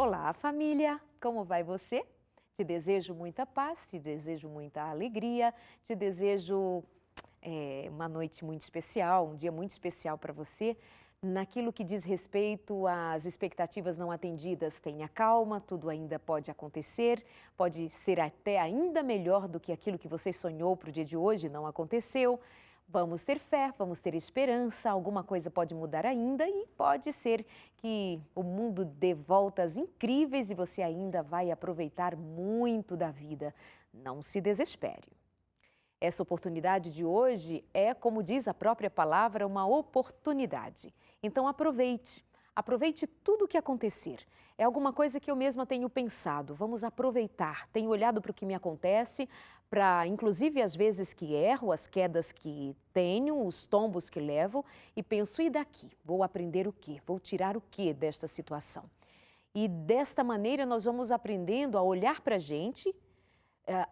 Olá, família! Como vai você? Te desejo muita paz, te desejo muita alegria, te desejo uma noite muito especial, um dia muito especial para você. Naquilo que diz respeito às expectativas não atendidas, tenha calma, tudo ainda pode acontecer, pode ser até ainda melhor do que aquilo que você sonhou para o dia de hoje, não aconteceu. Vamos ter fé, vamos ter esperança, alguma coisa pode mudar ainda e pode ser que o mundo dê voltas incríveis e você ainda vai aproveitar muito da vida. Não se desespere. Essa oportunidade de hoje é, como diz a própria palavra, uma oportunidade. Então aproveite, aproveite tudo o que acontecer. É alguma coisa que eu mesma tenho pensado, vamos aproveitar. Tenho olhado para o que me acontece, para inclusive as vezes que erro, as quedas que tenho, os tombos que levo e penso, e daqui? Vou aprender o quê? Vou tirar o quê desta situação? E desta maneira nós vamos aprendendo a olhar para a gente,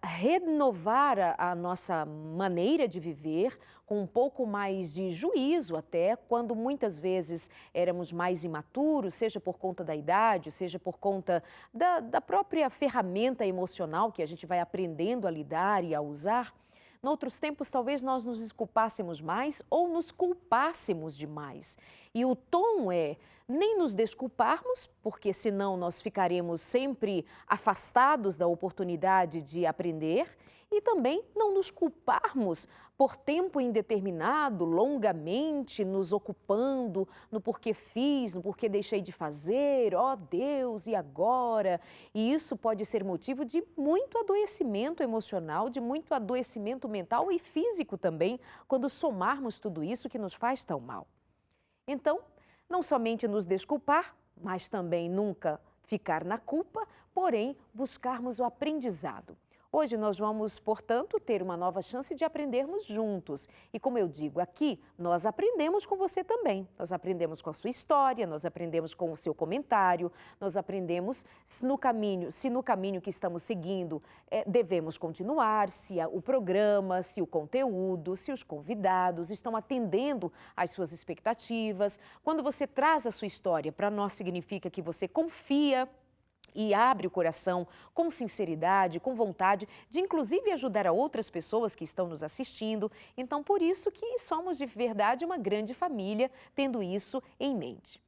renovar a nossa maneira de viver com um pouco mais de juízo até, quando muitas vezes éramos mais imaturos, seja por conta da idade, seja por conta da própria ferramenta emocional que a gente vai aprendendo a lidar e a usar. Noutros tempos, talvez nós nos desculpássemos mais ou nos culpássemos demais. E o tom é nem nos desculparmos, porque senão nós ficaremos sempre afastados da oportunidade de aprender, e também não nos culparmos por tempo indeterminado, longamente, nos ocupando no porquê fiz, no porquê deixei de fazer, ó Deus, e agora? E isso pode ser motivo de muito adoecimento emocional, de muito adoecimento mental e físico também, quando somarmos tudo isso que nos faz tão mal. Então, não somente nos desculpar, mas também nunca ficar na culpa, porém buscarmos o aprendizado. Hoje nós vamos, portanto, ter uma nova chance de aprendermos juntos. E como eu digo aqui, nós aprendemos com você também. Nós aprendemos com a sua história, nós aprendemos com o seu comentário, nós aprendemos se no caminho que estamos seguindo devemos continuar, se o programa, se o conteúdo, se os convidados estão atendendo às suas expectativas. Quando você traz a sua história para nós, significa que você confia e abre o coração com sinceridade, com vontade de inclusive ajudar a outras pessoas que estão nos assistindo. Então, por isso que somos de verdade uma grande família, tendo isso em mente.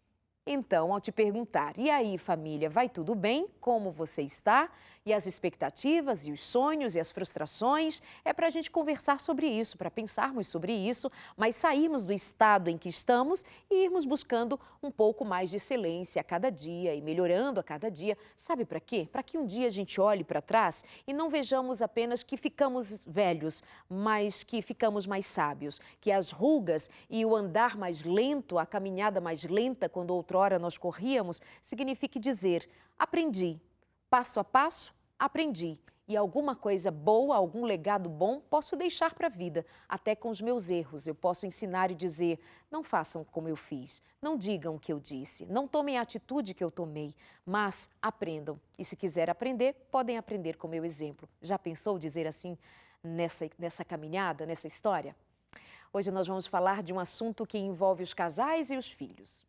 Então, ao te perguntar, e aí família, vai tudo bem? Como você está? E as expectativas, e os sonhos, e as frustrações, é para a gente conversar sobre isso, para pensarmos sobre isso, mas sairmos do estado em que estamos e irmos buscando um pouco mais de excelência a cada dia e melhorando a cada dia. Sabe para quê? Para que um dia a gente olhe para trás e não vejamos apenas que ficamos velhos, mas que ficamos mais sábios, que as rugas e o andar mais lento, a caminhada mais lenta, quando outrora nós corríamos, signifique dizer, aprendi, passo a passo, aprendi. E alguma coisa boa, algum legado bom, posso deixar para a vida. Até com os meus erros, eu posso ensinar e dizer, não façam como eu fiz, não digam o que eu disse, não tomem a atitude que eu tomei, mas aprendam. E se quiser aprender, podem aprender com o meu exemplo. Já pensou dizer assim nessa caminhada, nessa história? Hoje nós vamos falar de um assunto que envolve os casais e os filhos.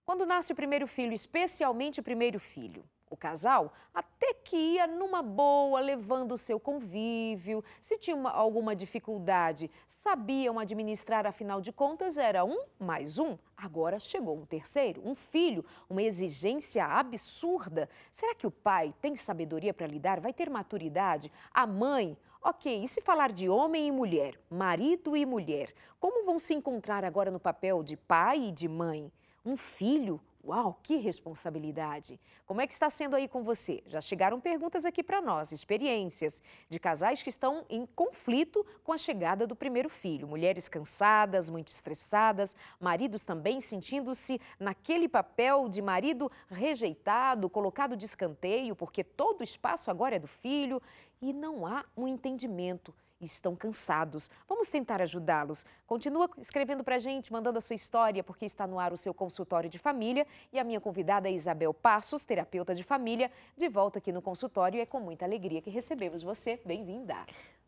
Quando nasce o primeiro filho, especialmente o primeiro filho, o casal até que ia numa boa, levando o seu convívio. Se tinha alguma dificuldade, sabiam administrar, afinal de contas, era um mais um. Agora chegou um terceiro, um filho, uma exigência absurda. Será que o pai tem sabedoria para lidar? Vai ter maturidade? A mãe? Ok, e se falar de homem e mulher, marido e mulher, como vão se encontrar agora no papel de pai e de mãe? Um filho? Uau, que responsabilidade! Como é que está sendo aí com você? Já chegaram perguntas aqui para nós, experiências de casais que estão em conflito com a chegada do primeiro filho. Mulheres cansadas, muito estressadas, maridos também sentindo-se naquele papel de marido rejeitado, colocado de escanteio, porque todo o espaço agora é do filho e não há um entendimento. Estão cansados. Vamos tentar ajudá-los. Continua escrevendo para a gente, mandando a sua história, porque está no ar o seu consultório de família. E a minha convidada é Isabel Passos, terapeuta de família, de volta aqui no consultório. E é com muita alegria que recebemos você. Bem-vinda.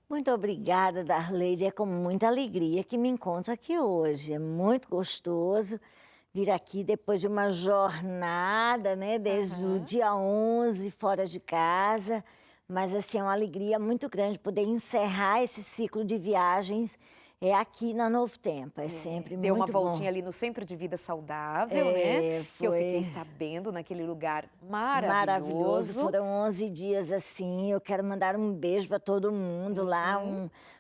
Muito obrigada, Darleide. É com muita alegria que me encontro aqui hoje. É muito gostoso vir aqui depois de uma jornada, né? Desde o dia 11, fora de casa. Mas, assim, é uma alegria muito grande poder encerrar esse ciclo de viagens aqui na Novo Tempo. É sempre Deu uma muito bom. voltinha ali no Centro de Vida Saudável, né? Que eu fiquei sabendo, naquele lugar maravilhoso. Foram 11 dias assim. Eu quero mandar um beijo para todo mundo lá,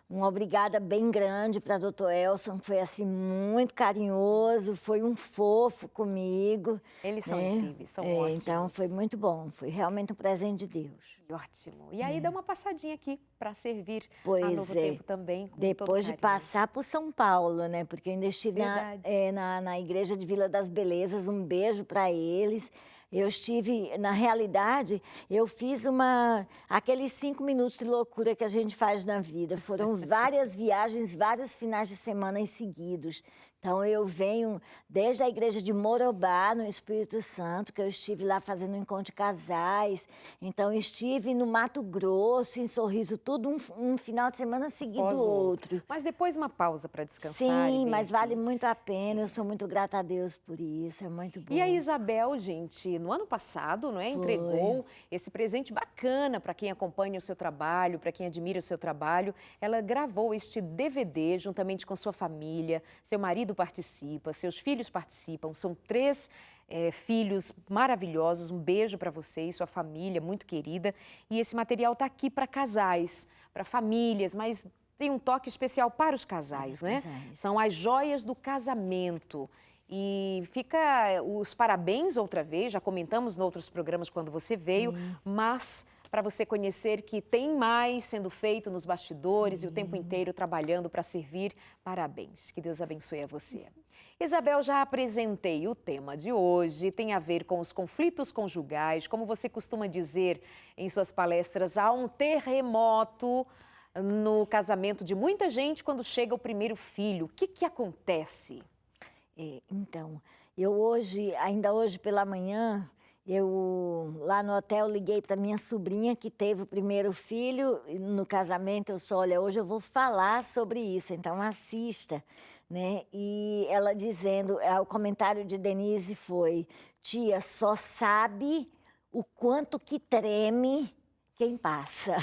um obrigada bem grande para Dr. Elson, que foi assim muito carinhoso, foi um fofo comigo. Eles são incríveis, são ótimos. Então foi muito bom, foi realmente um presente de Deus. Ótimo. E aí dá uma passadinha aqui para servir a Novo Tempo também, com depois todo de passar por São Paulo, né? Porque eu ainda estive na Igreja de Vila das Belezas, um beijo para eles. Eu estive, na realidade, eu fiz aqueles 5 minutos de loucura que a gente faz na vida. Foram várias viagens, vários finais de semana seguidos. Então, eu venho desde a igreja de Morobá, no Espírito Santo, que eu estive lá fazendo um encontro de casais. Então, estive no Mato Grosso, em Sorriso, tudo um final de semana seguido do outro. Mas depois uma pausa para descansar. Sim, mas vale muito a pena. Eu sou muito grata a Deus por isso, é muito bom. E a Isabel, gente, no ano passado, não é, entregou esse presente bacana para quem acompanha o seu trabalho, para quem admira o seu trabalho. Ela gravou este DVD juntamente com sua família, seu marido participa, seus filhos participam, são 3 filhos maravilhosos. Um beijo para você e sua família muito querida. E esse material está aqui para casais, para famílias, mas tem um toque especial para os casais, né? São as joias do casamento. E fica os parabéns outra vez, já comentamos em outros programas quando você veio, mas para você conhecer que tem mais sendo feito nos bastidores e o tempo inteiro trabalhando para servir. Parabéns, que Deus abençoe a você. Isabel, já apresentei o tema de hoje, tem a ver com os conflitos conjugais, como você costuma dizer em suas palestras, há um terremoto no casamento de muita gente quando chega o primeiro filho. O que acontece? Então, ainda hoje pela manhã, lá no hotel liguei para minha sobrinha que teve o primeiro filho no casamento. Eu disse, olha, hoje eu vou falar sobre isso, então assista, né? E ela dizendo, o comentário de Denise foi, tia, só sabe o quanto que treme quem passa,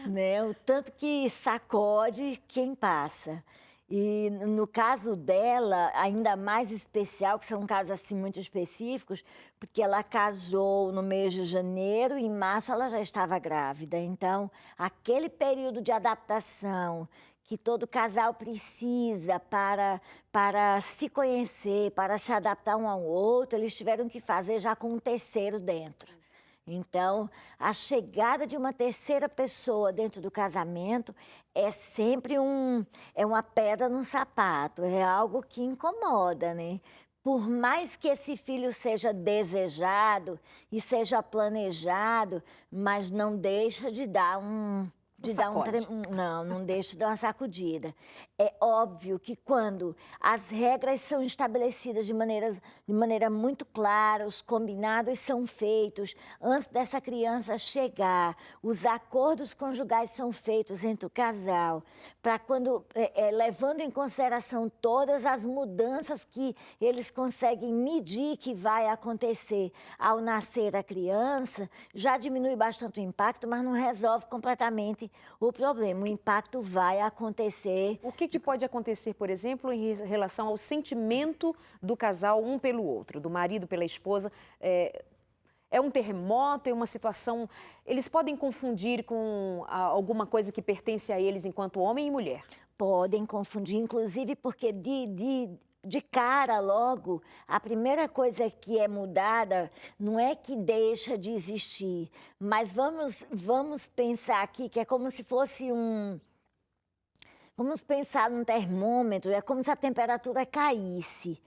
né? O tanto que sacode quem passa. E no caso dela, ainda mais especial, que são casos assim muito específicos, porque ela casou no mês de janeiro e em março ela já estava grávida. Então, aquele período de adaptação que todo casal precisa para se conhecer, para se adaptar um ao outro, eles tiveram que fazer já com um terceiro dentro. Então, a chegada de uma terceira pessoa dentro do casamento é sempre uma pedra no sapato, é algo que incomoda, né? Por mais que esse filho seja desejado e seja planejado, mas não deixa de dar não deixa de dar uma sacudida. É óbvio que quando as regras são estabelecidas de maneira muito clara, os combinados são feitos antes dessa criança chegar, os acordos conjugais são feitos entre o casal, para levando em consideração todas as mudanças que eles conseguem medir que vai acontecer ao nascer a criança, já diminui bastante o impacto, mas não resolve completamente o problema. O impacto vai acontecer. O que pode acontecer, por exemplo, em relação ao sentimento do casal um pelo outro, do marido pela esposa? É um terremoto, é uma situação... Eles podem confundir com alguma coisa que pertence a eles enquanto homem e mulher? Podem confundir, inclusive porque de cara logo, a primeira coisa que é mudada não é que deixa de existir, mas vamos pensar aqui que é como se fosse Vamos pensar num termômetro, é como se a temperatura caísse,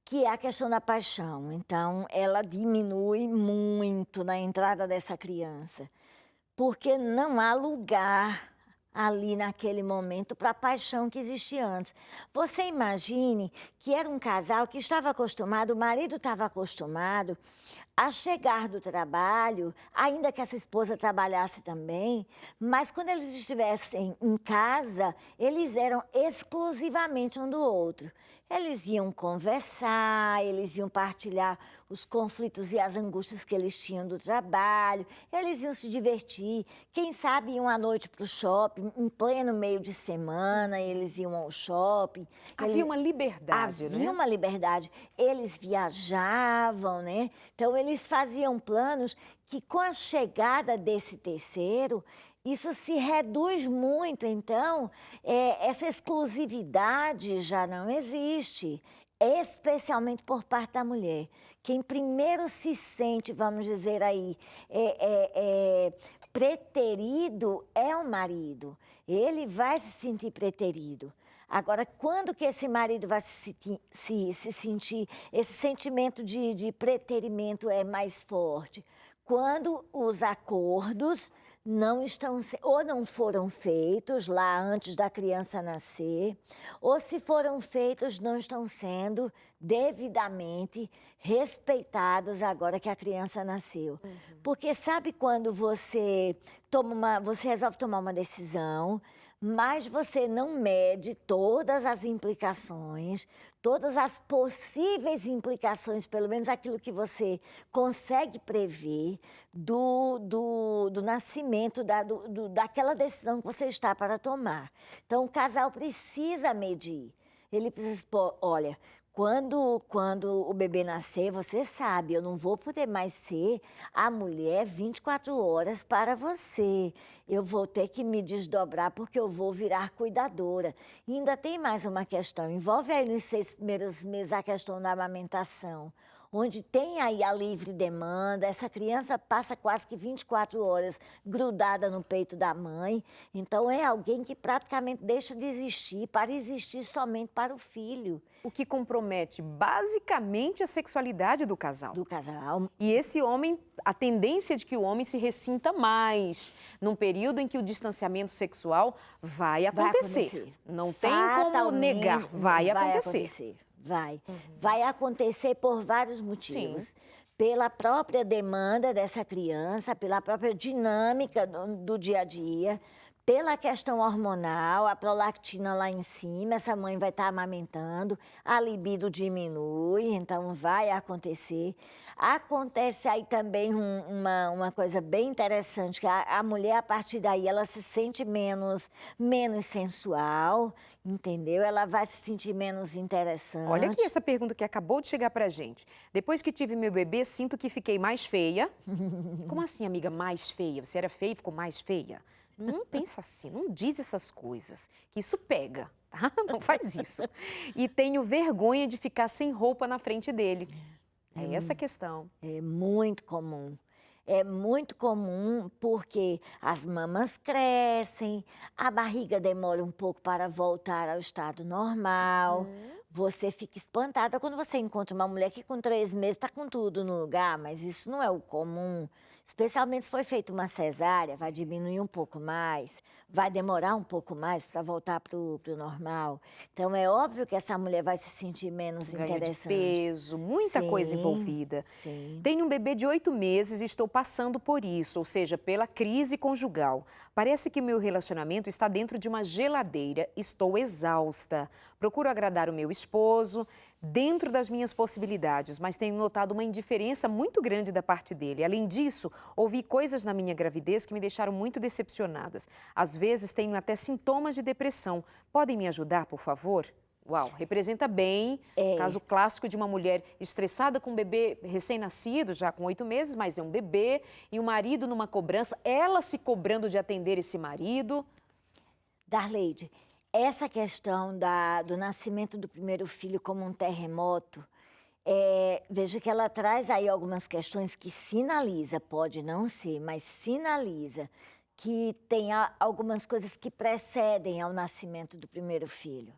que é a questão da paixão. Então, ela diminui muito na entrada dessa criança, porque não há lugar ali naquele momento para a paixão que existia antes. Você imagine que era um casal que estava acostumado, o marido estava acostumado a chegar do trabalho, ainda que essa esposa trabalhasse também, mas quando eles estivessem em casa, eles eram exclusivamente um do outro. Eles iam conversar, eles iam partilhar os conflitos e as angústias que eles tinham do trabalho, eles iam se divertir. Quem sabe iam à noite para o shopping, em pleno meio de semana, eles iam ao shopping. Havia uma liberdade, Havia né? uma liberdade. Eles viajavam, né? Então, eles faziam planos que, com a chegada desse terceiro, isso se reduz muito. Então, essa exclusividade já não existe, especialmente por parte da mulher. Quem primeiro se sente, vamos dizer aí, preterido é o marido. Ele vai se sentir preterido. Agora, quando que esse marido vai se sentir, esse sentimento de preterimento é mais forte? Quando os acordos não estão, ou não foram feitos lá antes da criança nascer, ou se foram feitos, não estão sendo devidamente respeitados agora que a criança nasceu. Porque sabe quando você resolve tomar uma decisão, mas você não mede todas as implicações, todas as possíveis implicações, pelo menos aquilo que você consegue prever do nascimento daquela decisão que você está para tomar. Então, o casal precisa medir. Ele precisa, olha, quando o bebê nascer, você sabe, eu não vou poder mais ser a mulher 24 horas para você. Eu vou ter que me desdobrar porque eu vou virar cuidadora. E ainda tem mais uma questão, envolve aí nos 6 primeiros meses a questão da amamentação, onde tem aí a livre demanda, essa criança passa quase que 24 horas grudada no peito da mãe, então é alguém que praticamente deixa de existir para existir somente para o filho. O que compromete basicamente a sexualidade do casal. Do casal. E esse homem, a tendência de que o homem se ressinta mais num período em que o distanciamento sexual vai acontecer. Não tem como negar, vai acontecer. Vai. Vai acontecer por vários motivos. Sim. Pela própria demanda dessa criança, pela própria dinâmica do dia a dia, pela questão hormonal, a prolactina lá em cima, essa mãe vai estar amamentando, a libido diminui, então vai acontecer. Acontece aí também uma coisa bem interessante, que a mulher, a partir daí, ela se sente menos sensual, entendeu? Ela vai se sentir menos interessante. Olha aqui essa pergunta que acabou de chegar pra gente. Depois que tive meu bebê, sinto que fiquei mais feia. Como assim, amiga, mais feia? Você era feia e ficou mais feia? Não pensa assim, não diz essas coisas, que isso pega, tá? Não faz isso. E tenho vergonha de ficar sem roupa na frente dele. É essa a questão. É muito comum. É muito comum porque as mamas crescem, a barriga demora um pouco para voltar ao estado normal. Você fica espantada quando você encontra uma mulher que com 3 meses está com tudo no lugar, mas isso não é o comum. Especialmente se foi feita uma cesárea, vai diminuir um pouco mais, vai demorar um pouco mais para voltar para o normal. Então, é óbvio que essa mulher vai se sentir menos interessante. Ganho de peso, muita coisa envolvida. Sim. Tenho um bebê de 8 meses e estou passando por isso, ou seja, pela crise conjugal. Parece que meu relacionamento está dentro de uma geladeira, estou exausta. Procuro agradar o meu esposo dentro das minhas possibilidades, mas tenho notado uma indiferença muito grande da parte dele. Além disso, ouvi coisas na minha gravidez que me deixaram muito decepcionadas. Às vezes tenho até sintomas de depressão. Podem me ajudar, por favor? Uau, representa bem o caso clássico de uma mulher estressada com um bebê recém-nascido, já com 8 meses, mas é um bebê, e o marido numa cobrança, ela se cobrando de atender esse marido. Darleide, essa questão do nascimento do primeiro filho como um terremoto, veja que ela traz aí algumas questões que sinaliza, pode não ser, mas sinaliza que tem algumas coisas que precedem ao nascimento do primeiro filho.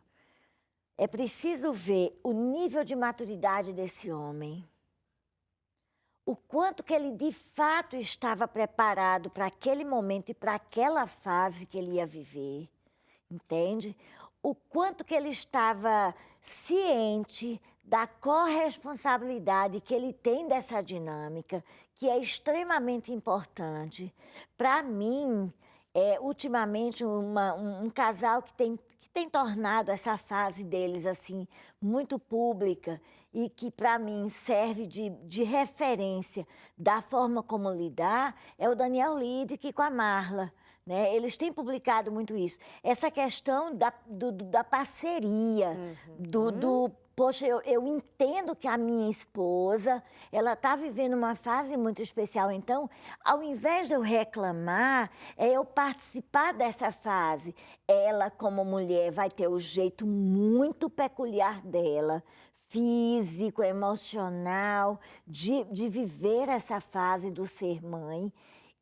É preciso ver o nível de maturidade desse homem, o quanto que ele de fato estava preparado para aquele momento e para aquela fase que ele ia viver, entende? O quanto que ele estava ciente da corresponsabilidade que ele tem dessa dinâmica, que é extremamente importante. Para mim, ultimamente, um casal que tem tornado essa fase deles assim muito pública e que para mim serve de referência da forma como lidar, é o Daniel Liddick com a Marla. Né? Eles têm publicado muito isso. Essa questão da parceria, poxa, eu entendo que a minha esposa, ela está vivendo uma fase muito especial, então, ao invés de eu reclamar, é eu participar dessa fase. Ela, como mulher, vai ter o jeito muito peculiar dela, físico, emocional, de viver essa fase do ser mãe.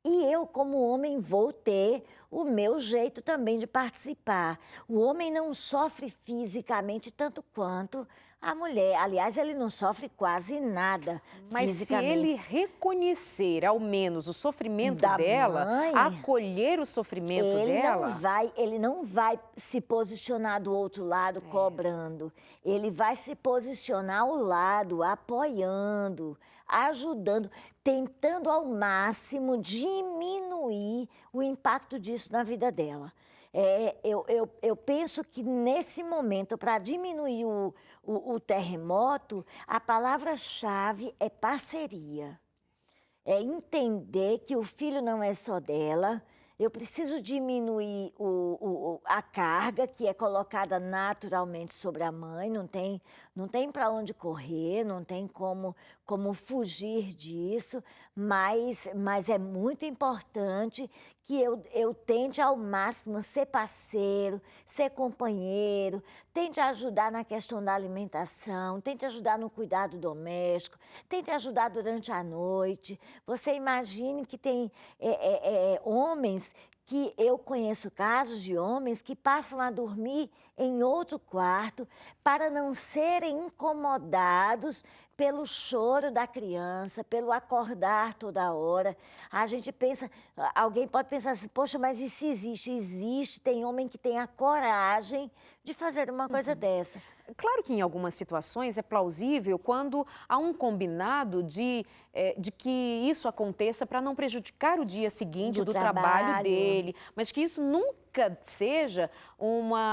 E eu, como homem, vou ter o meu jeito também de participar. O homem não sofre fisicamente tanto quanto a mulher. Aliás, ele não sofre quase nada Mas se fisicamente. ele reconhecer, ao menos, o sofrimento Da dela, mãe, acolher o sofrimento dela... Ele não vai se posicionar do outro lado cobrando. Ele vai se posicionar ao lado, apoiando, ajudando, tentando ao máximo diminuir o impacto disso na vida dela. Eu penso que nesse momento, para diminuir o terremoto, a palavra-chave é parceria. É entender que o filho não é só dela. Eu preciso diminuir a carga que é colocada naturalmente sobre a mãe, não tem para onde correr, não tem como fugir disso, mas é muito importante que eu tente ao máximo ser parceiro, ser companheiro, tente ajudar na questão da alimentação, tente ajudar no cuidado doméstico, tente ajudar durante a noite. Você imagine que tem homens que eu conheço casos de homens que passam a dormir em outro quarto para não serem incomodados pelo choro da criança, pelo acordar toda hora. A gente pensa, alguém pode pensar assim, poxa, mas isso existe? Existe, tem homem que tem a coragem de fazer uma coisa dessa. Claro que em algumas situações é plausível quando há um combinado de que isso aconteça para não prejudicar o dia seguinte do trabalho dele, mas que isso nunca seja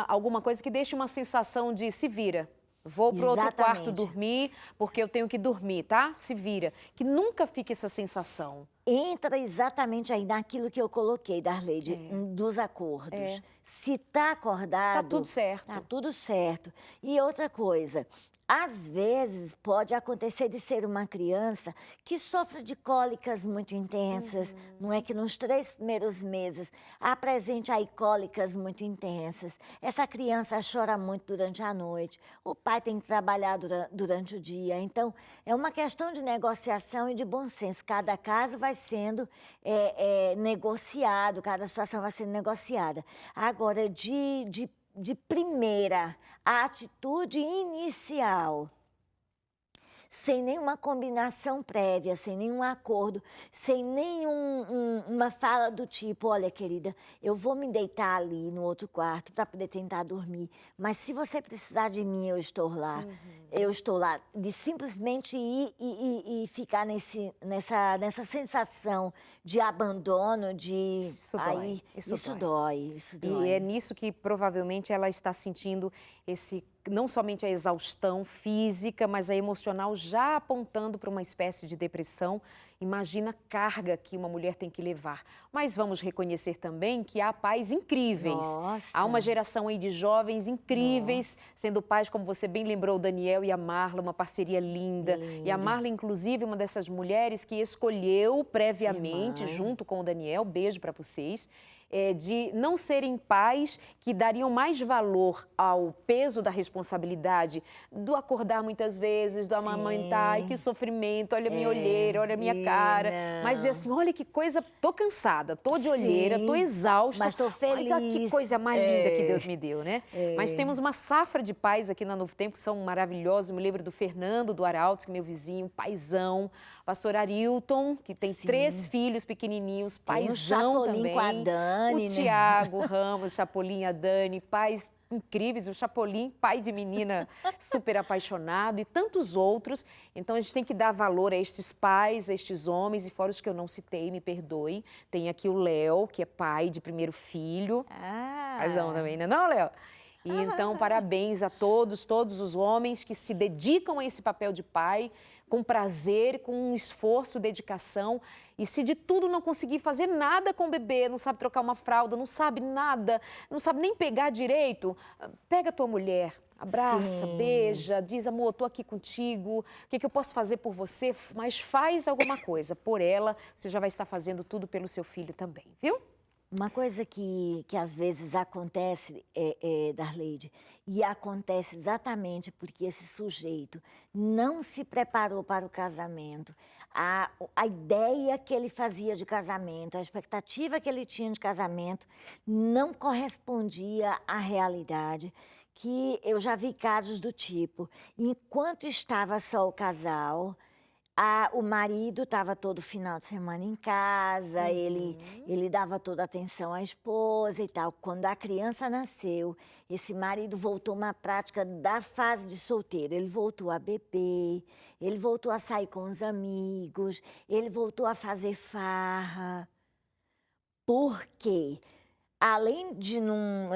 alguma coisa que deixe uma sensação de se vira. Vou para outro quarto dormir porque eu tenho que dormir, tá? Se vira. Que nunca fique essa sensação. Entra exatamente aí naquilo que eu coloquei, Darleide, dos acordos. Se está acordado... Está tudo certo. Está tudo certo. E outra coisa, às vezes pode acontecer de ser uma criança que sofre de cólicas muito intensas, não é que nos 3 primeiros meses apresente aí cólicas muito intensas. Essa criança chora muito durante a noite, o pai tem que trabalhar durante o dia. Então, é uma questão de negociação e de bom senso. Cada caso vai sendo negociado, cada situação vai sendo negociada. Agora, de primeira, a atitude inicial, sem nenhuma combinação prévia, sem nenhum acordo, sem nenhuma fala do tipo, olha, querida, eu vou me deitar ali no outro quarto para poder tentar dormir, mas se você precisar de mim, eu estou lá. Eu estou lá. De simplesmente ir e ficar nessa sensação de abandono, de... Isso dói. Isso dói. E é nisso que provavelmente ela está sentindo não somente a exaustão física, mas a emocional já apontando para uma espécie de depressão. Imagina a carga que uma mulher tem que levar. Mas vamos reconhecer também que há pais incríveis. Nossa. Há uma geração aí de jovens incríveis, sendo pais, como você bem lembrou, o Daniel e a Marla, uma parceria linda. E a Marla, inclusive, uma dessas mulheres que escolheu previamente, junto com o Daniel, beijo para vocês, de não serem pais que dariam mais valor ao peso da responsabilidade do acordar muitas vezes, do amamentar, ai que sofrimento, olha a minha olheira, olha a minha cara. Mas dizer assim, olha que coisa, tô cansada, tô de olheira, tô exausta. Mas tô feliz. Mas olha que coisa mais linda que Deus me deu, né? Mas temos uma safra de pais aqui na Novo Tempo que são maravilhosos. Eu me lembro do Fernando do Arautos, que é meu vizinho, paizão. Pastor Arilton, que tem 3 filhos pequenininhos, paizão também. Com a Dani, o Tiago Ramos, Chapolin, a Dani, pais incríveis, o Chapolin, pai de menina super apaixonado e tantos outros. Então a gente tem que dar valor a estes pais, a estes homens, e fora os que eu não citei, me perdoe. Tem aqui o Léo, que é pai de primeiro filho. Paizão também, né? Não, Léo? E então, parabéns a todos os homens que se dedicam a esse papel de pai, com prazer, com esforço, dedicação. E se de tudo não conseguir fazer nada com o bebê, não sabe trocar uma fralda, não sabe nada, não sabe nem pegar direito, pega a tua mulher, abraça, Sim. beija, diz, amor, estou aqui contigo, o que eu posso fazer por você? Mas faz alguma coisa por ela, você já vai estar fazendo tudo pelo seu filho também, viu? Uma coisa que às vezes acontece, Darleide, e acontece exatamente porque esse sujeito não se preparou para o casamento, a ideia que ele fazia de casamento, a expectativa que ele tinha de casamento não correspondia à realidade, que eu já vi casos do tipo, enquanto estava só o casal, o marido estava todo final de semana em casa, ele dava toda a atenção à esposa e tal. Quando a criança nasceu, esse marido voltou a uma prática da fase de solteiro. Ele voltou a beber, ele voltou a sair com os amigos, ele voltou a fazer farra. Por quê? Além de não,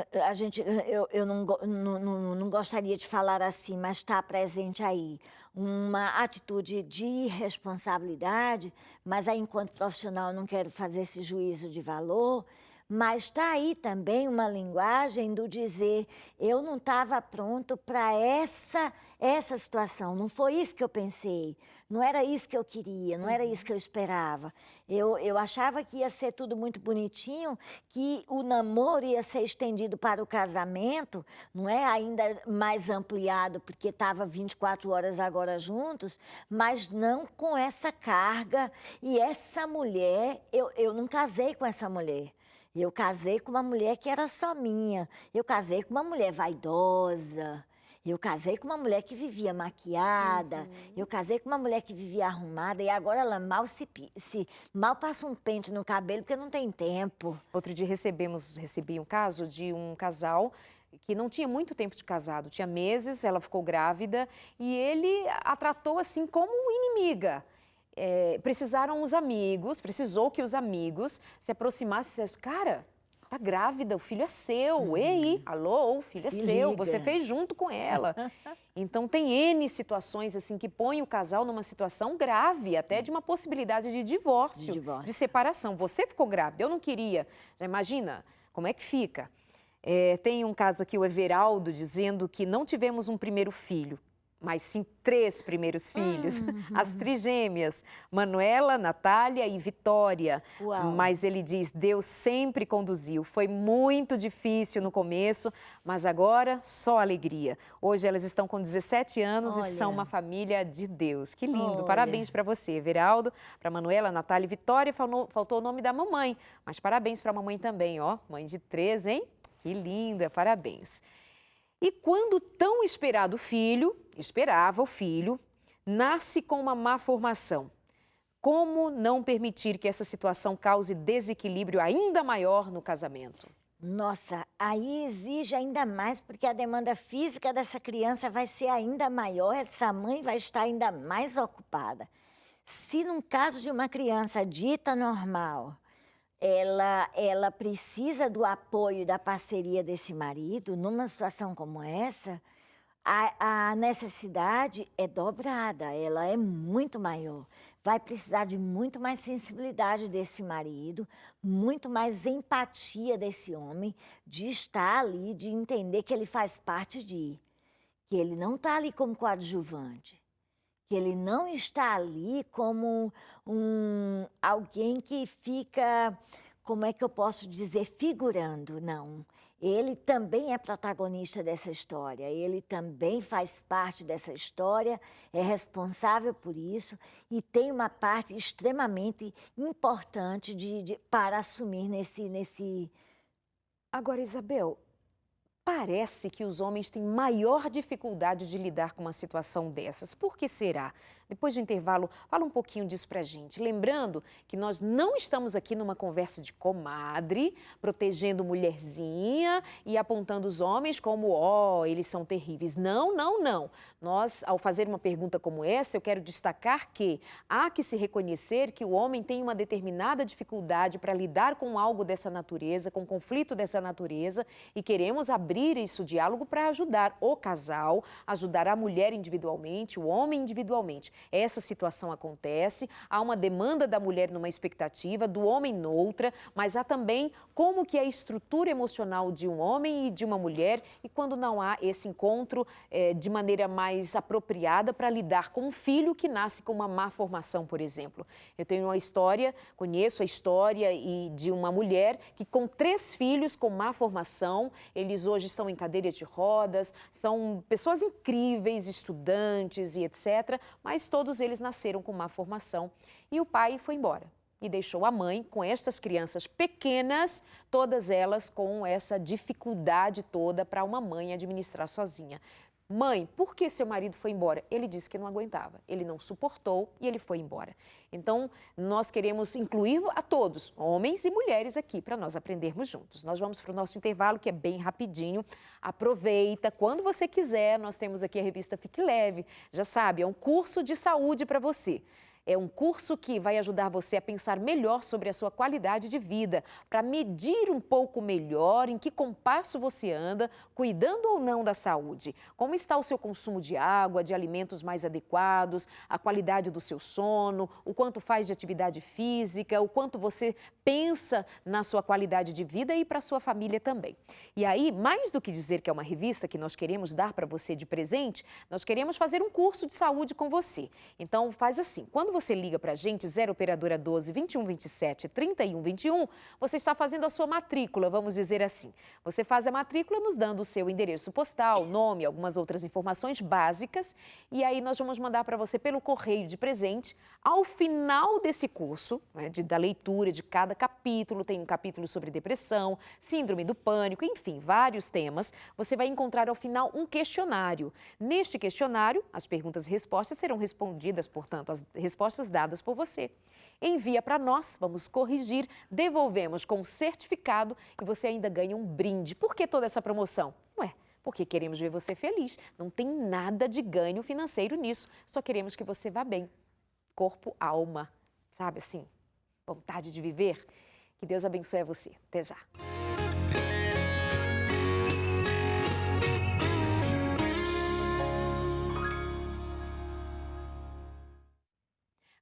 eu não gostaria de falar assim, mas está presente aí uma atitude de irresponsabilidade, mas aí enquanto profissional eu não quero fazer esse juízo de valor, mas está aí também uma linguagem do dizer, eu não estava pronto para essa situação, não foi isso que eu pensei, não era isso que eu queria, não era isso que eu esperava. Eu achava que ia ser tudo muito bonitinho, que o namoro ia ser estendido para o casamento, não é? Ainda mais ampliado, porque estava 24 horas agora juntos, mas não com essa carga. E essa mulher, eu não casei com essa mulher. Eu casei com uma mulher que era só minha. Eu casei com uma mulher vaidosa. Eu casei com uma mulher que vivia maquiada, eu casei com uma mulher que vivia arrumada e agora ela mal passa um pente no cabelo porque não tem tempo. Outro dia recebi um caso de um casal que não tinha muito tempo de casado, tinha meses, ela ficou grávida e ele a tratou assim como inimiga. Precisou que os amigos se aproximassem e dissessem, cara, tá grávida, o filho é seu, ei, alô, o filho é seu, você fez junto com ela. Então tem N situações assim que põem o casal numa situação grave, até de uma possibilidade de divórcio, de separação. Você ficou grávida, eu não queria. Já imagina como é que fica? Tem um caso aqui, o Everaldo, dizendo que não tivemos um primeiro filho, mas sim 3 primeiros filhos, as trigêmeas, Manuela, Natália e Vitória. Uau. Mas ele diz, Deus sempre conduziu, foi muito difícil no começo, mas agora só alegria. Hoje elas estão com 17 anos e são uma família de Deus. Que lindo, parabéns para você, Everaldo, para Manuela, Natália e Vitória. Faltou o nome da mamãe, mas parabéns para a mamãe também, ó, mãe de 3, hein? Que linda, parabéns. E quando o tão esperado filho, esperava o filho, nasce com uma má formação. Como não permitir que essa situação cause desequilíbrio ainda maior no casamento? Nossa, aí exige ainda mais, porque a demanda física dessa criança vai ser ainda maior, essa mãe vai estar ainda mais ocupada. Se num caso de uma criança dita normal, ela precisa do apoio, da parceria desse marido, numa situação como essa, a necessidade é dobrada, ela é muito maior. Vai precisar de muito mais sensibilidade desse marido, muito mais empatia desse homem, de estar ali, de entender que ele faz parte que ele não está ali como coadjuvante. Que ele não está ali como alguém que fica, como é que eu posso dizer, figurando, não. Ele também é protagonista dessa história, ele também faz parte dessa história, é responsável por isso e tem uma parte extremamente importante para assumir nesse... Agora, Isabel, parece que os homens têm maior dificuldade de lidar com uma situação dessas. Por que será? Depois do intervalo, fala um pouquinho disso pra gente. Lembrando que nós não estamos aqui numa conversa de comadre, protegendo mulherzinha e apontando os homens como, eles são terríveis. Não, não, não. Nós, ao fazer uma pergunta como essa, eu quero destacar que há que se reconhecer que o homem tem uma determinada dificuldade para lidar com algo dessa natureza, com um conflito dessa natureza, e queremos abrir abrir esse diálogo para ajudar o casal, ajudar a mulher individualmente, o homem individualmente. Essa situação acontece, há uma demanda da mulher numa expectativa, do homem noutra, mas há também como que é a estrutura emocional de um homem e de uma mulher, e quando não há esse encontro de maneira mais apropriada para lidar com um filho que nasce com uma má formação, por exemplo. Eu tenho uma história, conheço a história de uma mulher que com 3 filhos com má formação, eles hoje estão em cadeira de rodas, são pessoas incríveis, estudantes e etc., mas todos eles nasceram com má formação. E o pai foi embora e deixou a mãe com estas crianças pequenas, todas elas com essa dificuldade toda para uma mãe administrar sozinha. Mãe, por que seu marido foi embora? Ele disse que não aguentava, ele não suportou e ele foi embora. Então, nós queremos incluir a todos, homens e mulheres aqui, para nós aprendermos juntos. Nós vamos para o nosso intervalo, que é bem rapidinho. Aproveita, quando você quiser, nós temos aqui a revista Fique Leve. Já sabe, é um curso de saúde para você. É um curso que vai ajudar você a pensar melhor sobre a sua qualidade de vida, para medir um pouco melhor em que compasso você anda, cuidando ou não da saúde. Como está o seu consumo de água, de alimentos mais adequados, a qualidade do seu sono, o quanto faz de atividade física, o quanto você pensa na sua qualidade de vida e para a sua família também. E aí, mais do que dizer que é uma revista que nós queremos dar para você de presente, nós queremos fazer um curso de saúde com você. Então, faz assim, quando você liga para a gente, 0 operadora 12 21 27 31 21, você está fazendo a sua matrícula, vamos dizer assim. Você faz a matrícula nos dando o seu endereço postal, nome, algumas outras informações básicas, e aí nós vamos mandar para você pelo correio de presente. Ao final desse curso, né, da leitura de cada capítulo, tem um capítulo sobre depressão, síndrome do pânico, enfim, vários temas, você vai encontrar ao final um questionário. Neste questionário, as perguntas e respostas serão respondidas, portanto, as respostas dadas por você. Envia para nós, vamos corrigir, devolvemos com certificado e você ainda ganha um brinde. Por que toda essa promoção? Ué, porque queremos ver você feliz. Não tem nada de ganho financeiro nisso, só queremos que você vá bem. Corpo, alma, sabe assim? Vontade de viver? Que Deus abençoe a você. Até já.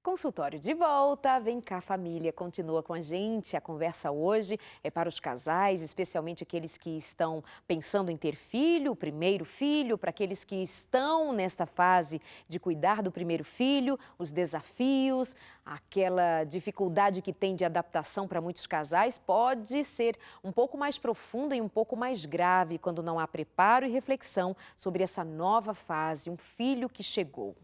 Consultório de volta, vem cá família, continua com a gente. A conversa hoje é para os casais, especialmente aqueles que estão pensando em ter filho, o primeiro filho, para aqueles que estão nesta fase de cuidar do primeiro filho, os desafios, aquela dificuldade que tem de adaptação para muitos casais pode ser um pouco mais profunda e um pouco mais grave quando não há preparo e reflexão sobre essa nova fase, um filho que chegou.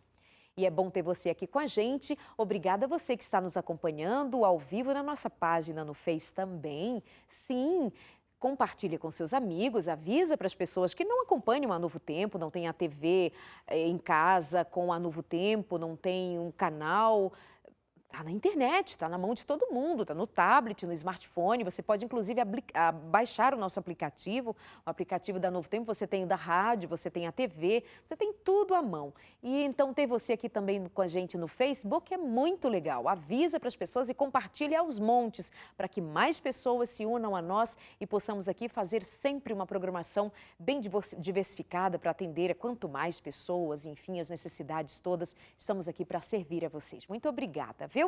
E é bom ter você aqui com a gente. Obrigada a você que está nos acompanhando ao vivo na nossa página no Face também. Sim, compartilhe com seus amigos, avisa para as pessoas que não acompanham a Novo Tempo, não tem a TV em casa com a Novo Tempo, não tem um canal. Está na internet, está na mão de todo mundo, está no tablet, no smartphone. Você pode, inclusive, baixar o nosso aplicativo, o aplicativo da Novo Tempo. Você tem o da rádio, você tem a TV, você tem tudo à mão. E então ter você aqui também com a gente no Facebook é muito legal. Avisa para as pessoas e compartilhe aos montes, para que mais pessoas se unam a nós e possamos aqui fazer sempre uma programação bem diversificada para atender a quanto mais pessoas, enfim, as necessidades todas. Estamos aqui para servir a vocês. Muito obrigada, viu?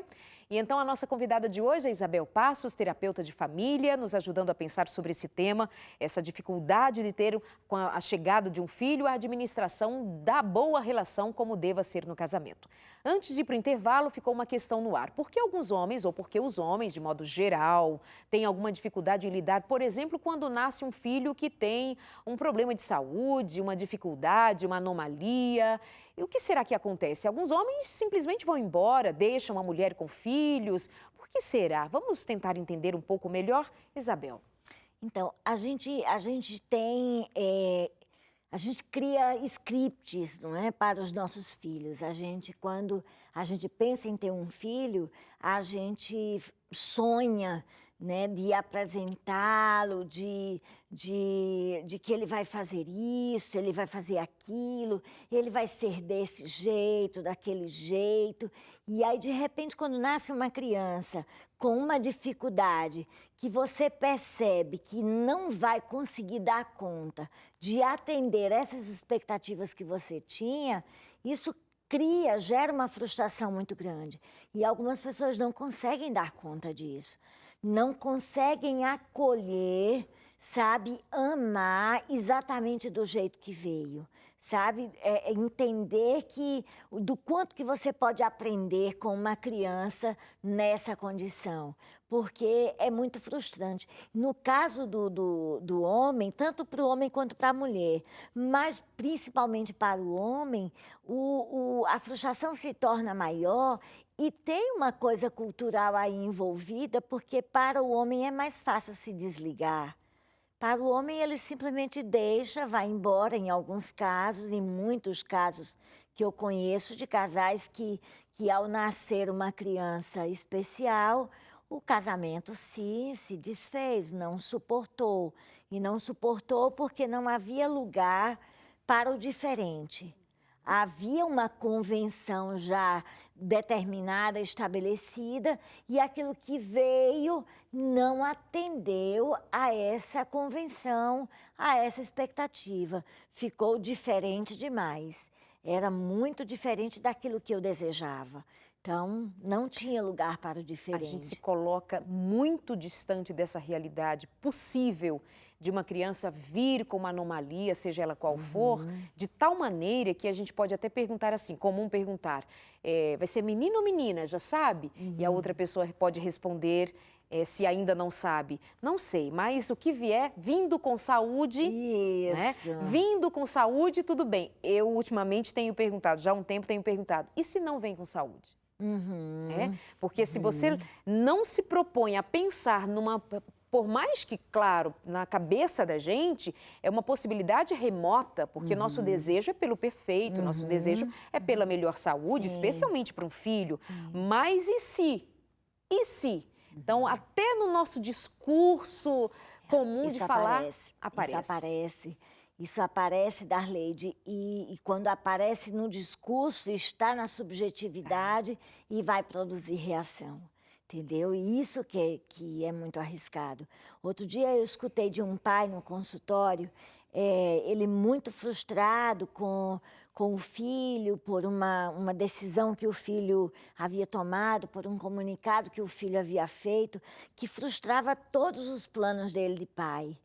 E então a nossa convidada de hoje é Isabel Passos, terapeuta de família, nos ajudando a pensar sobre esse tema, essa dificuldade de ter, com a chegada de um filho, a administração da boa relação como deva ser no casamento. Antes de ir para o intervalo, ficou uma questão no ar. Por que alguns homens, ou por que os homens, de modo geral, têm alguma dificuldade em lidar, por exemplo, quando nasce um filho que tem um problema de saúde, uma dificuldade, uma anomalia? E o que será que acontece? Alguns homens simplesmente vão embora, deixam a mulher com filhos. Por que será? Vamos tentar entender um pouco melhor, Isabel. Então, a gente tem, a gente cria scripts, não é, para os nossos filhos. Quando a gente pensa em ter um filho, a gente sonha, né, de apresentá-lo, de que ele vai fazer isso, ele vai fazer aquilo, ele vai ser desse jeito, daquele jeito. E aí, de repente, quando nasce uma criança com uma dificuldade que você percebe que não vai conseguir dar conta de atender essas expectativas que você tinha, isso gera uma frustração muito grande. E algumas pessoas não conseguem dar conta disso. Não conseguem acolher, sabe, amar exatamente do jeito que veio. Sabe, entender do quanto que você pode aprender com uma criança nessa condição, porque é muito frustrante. No caso do homem, tanto para o homem quanto para a mulher, mas principalmente para o homem, a frustração se torna maior e tem uma coisa cultural aí envolvida, porque para o homem é mais fácil se desligar. Para o homem, ele simplesmente deixa, vai embora, em alguns casos, em muitos casos que eu conheço de casais que ao nascer uma criança especial, o casamento se desfez, não suportou. E não suportou porque não havia lugar para o diferente. Havia uma convenção já determinada, estabelecida, e aquilo que veio não atendeu a essa convenção, a essa expectativa. Ficou diferente demais. Era muito diferente daquilo que eu desejava. Então, não tinha lugar para o A gente se diferente. coloca muito distante dessa realidade possível de uma criança vir com uma anomalia, seja ela qual for, de tal maneira que a gente pode até perguntar assim, comum perguntar, vai ser menino ou menina, já sabe? E a outra pessoa pode responder, se ainda não sabe, não sei, mas o que vier, vindo com saúde, né? Isso. Vindo com saúde, tudo bem. Eu ultimamente tenho perguntado, já há um tempo tenho perguntado, e se não vem com saúde? Porque se você não se propõe a pensar por mais que, claro, na cabeça da gente, é uma possibilidade remota, porque nosso desejo é pelo perfeito, nosso desejo é pela melhor saúde, Sim. especialmente para um filho. Mas e se? E se? Então, até no nosso discurso comum de falar, aparece. Isso aparece, Darleide, e quando aparece no discurso, está na subjetividade e vai produzir reação, entendeu? E isso que é muito arriscado. Outro dia eu escutei de um pai no consultório, ele muito frustrado com o filho, por uma decisão que o filho havia tomado, por um comunicado que o filho havia feito, que frustrava todos os planos dele de pai.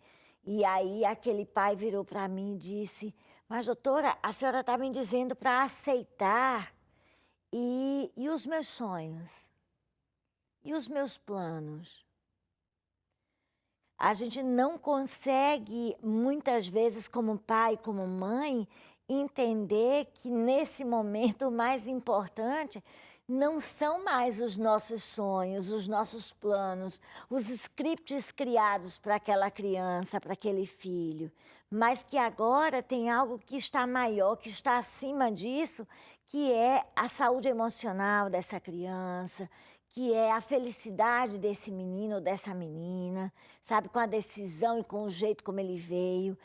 E aí aquele pai virou para mim e disse, mas doutora, a senhora está me dizendo para aceitar e os meus sonhos? E os meus planos? A gente não consegue, muitas vezes, como pai, como mãe, entender que nesse momento o mais importante não são mais os nossos sonhos, os nossos planos, os scripts criados para aquela criança, para aquele filho, mas que agora tem algo que está maior, que está acima disso, que é a saúde emocional dessa criança, que é a felicidade desse menino ou dessa menina, sabe, com a decisão e com o jeito como ele veio,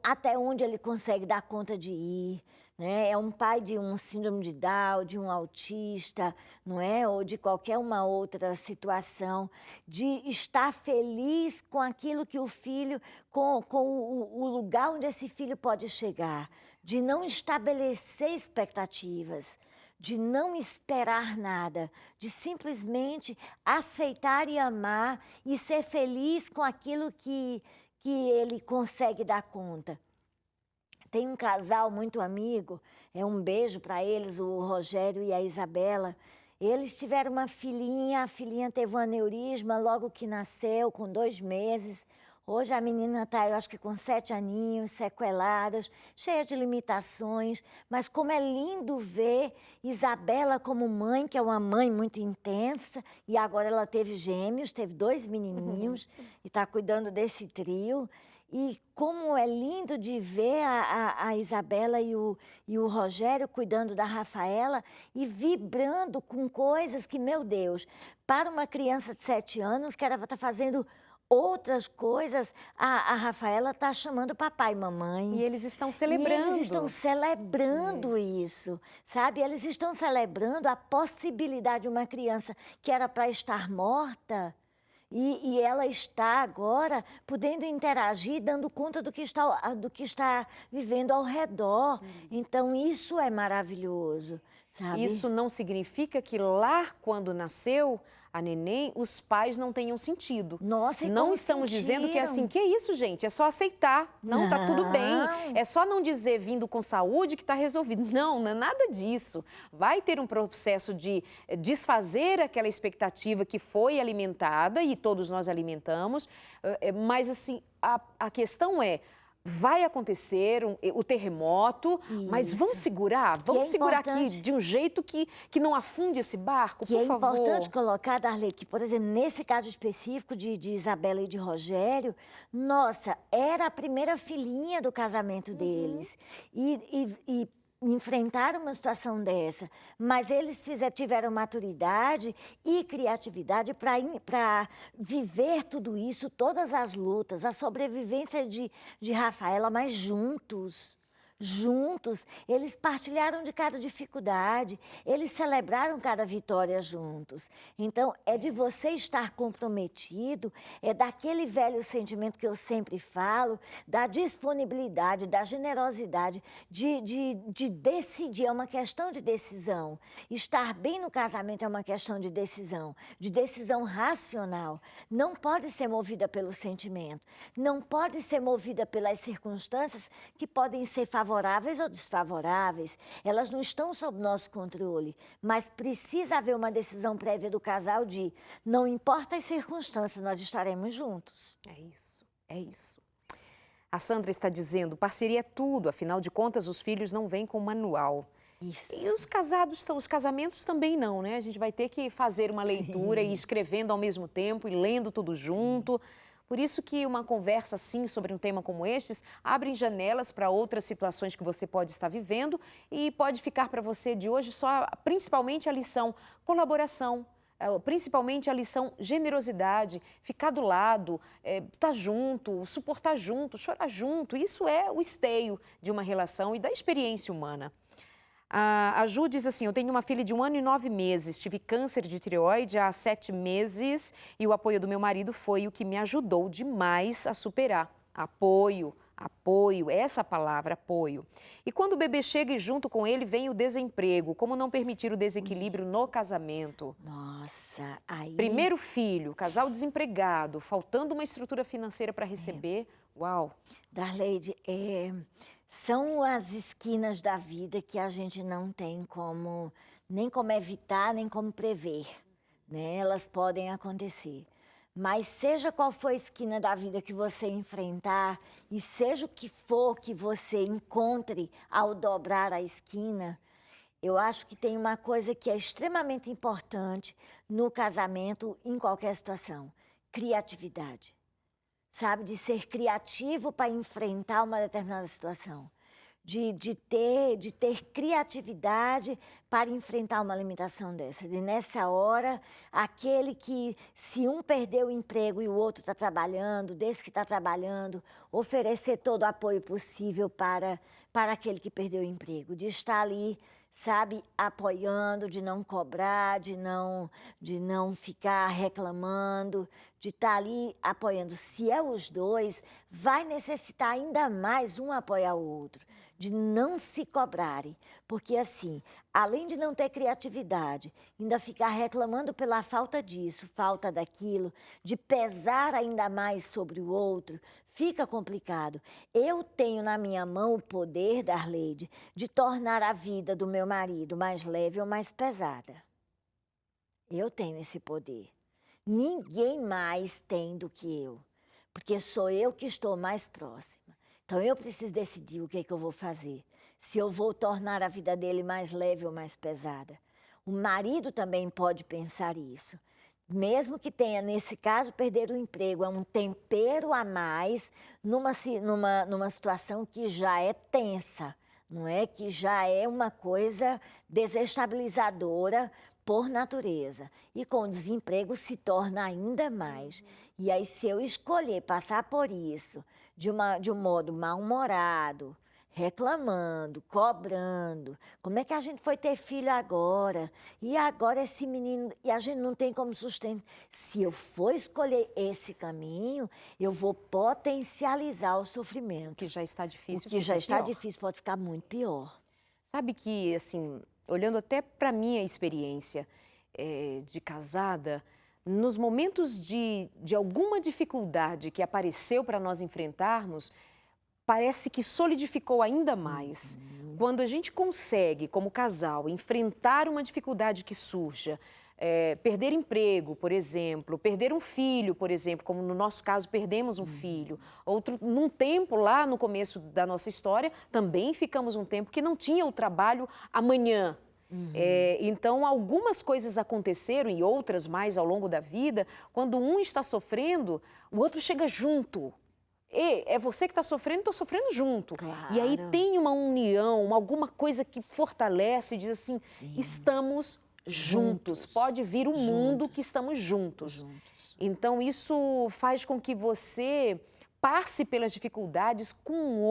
até onde ele consegue dar conta de ir, né? É um pai de um síndrome de Down, de um autista, não é? Ou de qualquer uma outra situação, de estar feliz com aquilo que o filho, com o lugar onde esse filho pode chegar, de não estabelecer expectativas, de não esperar nada, de simplesmente aceitar e amar e ser feliz com aquilo que ele consegue dar conta. Tem um casal muito amigo, um beijo para eles, o Rogério e a Isabela. Eles tiveram uma filhinha, a filhinha teve um aneurisma logo que nasceu, com 2 meses. Hoje a menina está, eu acho que com 7 aninhos, sequeladas, cheia de limitações. Mas como é lindo ver Isabela como mãe, que é uma mãe muito intensa, e agora ela teve gêmeos, teve 2 menininhos, e está cuidando desse trio. E como é lindo de ver a Isabela e o Rogério cuidando da Rafaela e vibrando com coisas que, meu Deus, para uma criança de 7 anos que era para estar fazendo outras coisas, a Rafaela está chamando papai e mamãe. E eles estão E celebrando. eles estão celebrando isso, sabe? Eles estão celebrando a possibilidade de uma criança que era para estar morta e ela está agora podendo interagir, dando conta do que está vivendo ao redor. Então, isso é maravilhoso, sabe? Isso não significa que lá, quando nasceu a neném, os pais não tenham sentido. Nossa, e não como estamos dizendo que é assim, sentiram? que isso, gente? É só aceitar. Não, tá tudo bem. Não. É só não dizer vindo com saúde que tá resolvido. Não, não é nada disso. Vai ter um processo de desfazer aquela expectativa que foi alimentada e todos nós alimentamos. Mas assim, a questão é, vai acontecer o terremoto, mas vamos Isso. segurar? Vamos é segurar aqui importante. de um jeito que não afunde esse barco, Que por é favor. importante colocar, Darley, que, por exemplo, nesse caso específico de Isabela e de Rogério, nossa, era a primeira filhinha do casamento deles. E enfrentaram uma situação dessa, mas eles tiveram maturidade e criatividade para viver tudo isso, todas as lutas, a sobrevivência de Rafaela, mas juntos. Juntos, eles partilharam de cada dificuldade, eles celebraram cada vitória juntos. Então, é de você estar comprometido, é daquele velho sentimento que eu sempre falo, da disponibilidade, da generosidade, de decidir, é uma questão de decisão. Estar bem no casamento é uma questão de decisão racional. Não pode ser movida pelo sentimento, não pode ser movida pelas circunstâncias que podem ser favoráveis ou desfavoráveis, elas não estão sob nosso controle, mas precisa haver uma decisão prévia do casal de não importa as circunstâncias, nós estaremos juntos. É isso, é isso. A Sandra está dizendo, parceria é tudo, afinal de contas os filhos não vêm com manual. Isso. E os casamentos também não, né? A gente vai ter que fazer uma leitura e ir escrevendo ao mesmo tempo e lendo tudo junto. Por isso que uma conversa assim sobre um tema como estes abre janelas para outras situações que você pode estar vivendo e pode ficar para você de hoje só principalmente a lição colaboração, principalmente a lição generosidade, ficar do lado, estar junto, suportar junto, chorar junto. Isso é o esteio de uma relação e da experiência humana. A Ju diz assim, eu tenho uma filha de 1 ano e 9 meses, tive câncer de tireoide há 7 meses e o apoio do meu marido foi o que me ajudou demais a superar. Apoio, essa palavra, apoio. E quando o bebê chega e junto com ele vem o desemprego, como não permitir o desequilíbrio no casamento? Nossa, aí... Primeiro filho, casal desempregado, faltando uma estrutura financeira para receber, uau. Darleide, são as esquinas da vida que a gente não tem nem como evitar, nem como prever, né? Elas podem acontecer. Mas seja qual for a esquina da vida que você enfrentar e seja o que for que você encontre ao dobrar a esquina, eu acho que tem uma coisa que é extremamente importante no casamento, em qualquer situação: criatividade. Sabe, de ser criativo para enfrentar uma determinada situação, de ter criatividade para enfrentar uma limitação dessa, de nessa hora, aquele que, se um perdeu o emprego e o outro está trabalhando, desse que está trabalhando, oferecer todo o apoio possível para aquele que perdeu o emprego, de estar ali, sabe, apoiando, de não cobrar, de não ficar reclamando, de estar ali apoiando. Se é os dois, vai necessitar ainda mais um apoiar o outro, de não se cobrarem, porque assim, além de não ter criatividade, ainda ficar reclamando pela falta disso, falta daquilo, de pesar ainda mais sobre o outro, fica complicado. Eu tenho na minha mão o poder, Darleide, de tornar a vida do meu marido mais leve ou mais pesada. Eu tenho esse poder. Ninguém mais tem do que eu, porque sou eu que estou mais próxima. Então, eu preciso decidir o que é que eu vou fazer. Se eu vou tornar a vida dele mais leve ou mais pesada. O marido também pode pensar isso. mesmo que tenha, nesse caso, perder o emprego, é um tempero a mais numa situação que já é tensa, não é? Que já é uma coisa desestabilizadora por natureza. E com o desemprego se torna ainda mais. E aí, se eu escolher passar por isso de um modo mal-humorado, reclamando, cobrando, como é que a gente foi ter filho agora? E agora esse menino, e a gente não tem como sustentar. Se eu for escolher esse caminho, eu vou potencializar o sofrimento. O que já está O difícil que já fica está pior. difícil pode ficar muito pior. Sabe que, assim, olhando até para minha experiência de casada, nos momentos de alguma dificuldade que apareceu para nós enfrentarmos, parece que solidificou ainda mais. Quando a gente consegue, como casal, enfrentar uma dificuldade que surja, perder emprego, por exemplo, perder um filho, por exemplo, como no nosso caso perdemos um filho. Outro, num tempo lá no começo da nossa história, também ficamos um tempo que não tinha o trabalho amanhã. Então, algumas coisas aconteceram e outras mais ao longo da vida, quando um está sofrendo, o outro chega junto. É você que está sofrendo, estou sofrendo junto. Claro. E aí tem uma união, alguma coisa que fortalece e diz assim, Sim. Estamos juntos. Pode vir o mundo que estamos juntos. Então isso faz com que você passe pelas dificuldades com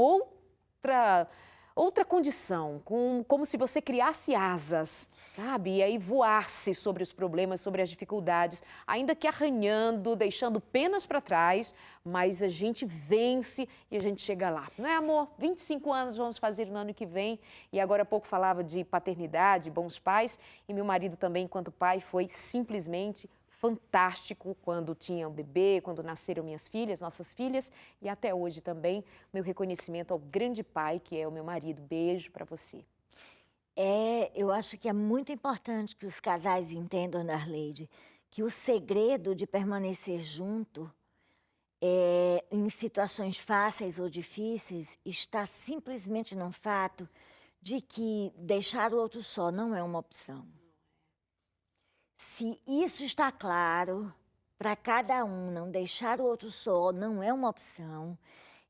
outra condição, como se você criasse asas, sabe? E aí voasse sobre os problemas, sobre as dificuldades, ainda que arranhando, deixando penas para trás, mas a gente vence e a gente chega lá. Não é, amor? 25 anos vamos fazer no ano que vem. E agora há pouco falava de paternidade, bons pais, e meu marido também, enquanto pai, foi simplesmente fantástico quando tinha um bebê, quando nasceram minhas filhas, nossas filhas, e até hoje também meu reconhecimento ao grande pai que é o meu marido. Beijo para você. Eu acho que é muito importante que os casais entendam, Darleide, que o segredo de permanecer junto em situações fáceis ou difíceis está simplesmente no fato de que deixar o outro só não é uma opção. Se isso está claro para cada um, não deixar o outro só não é uma opção,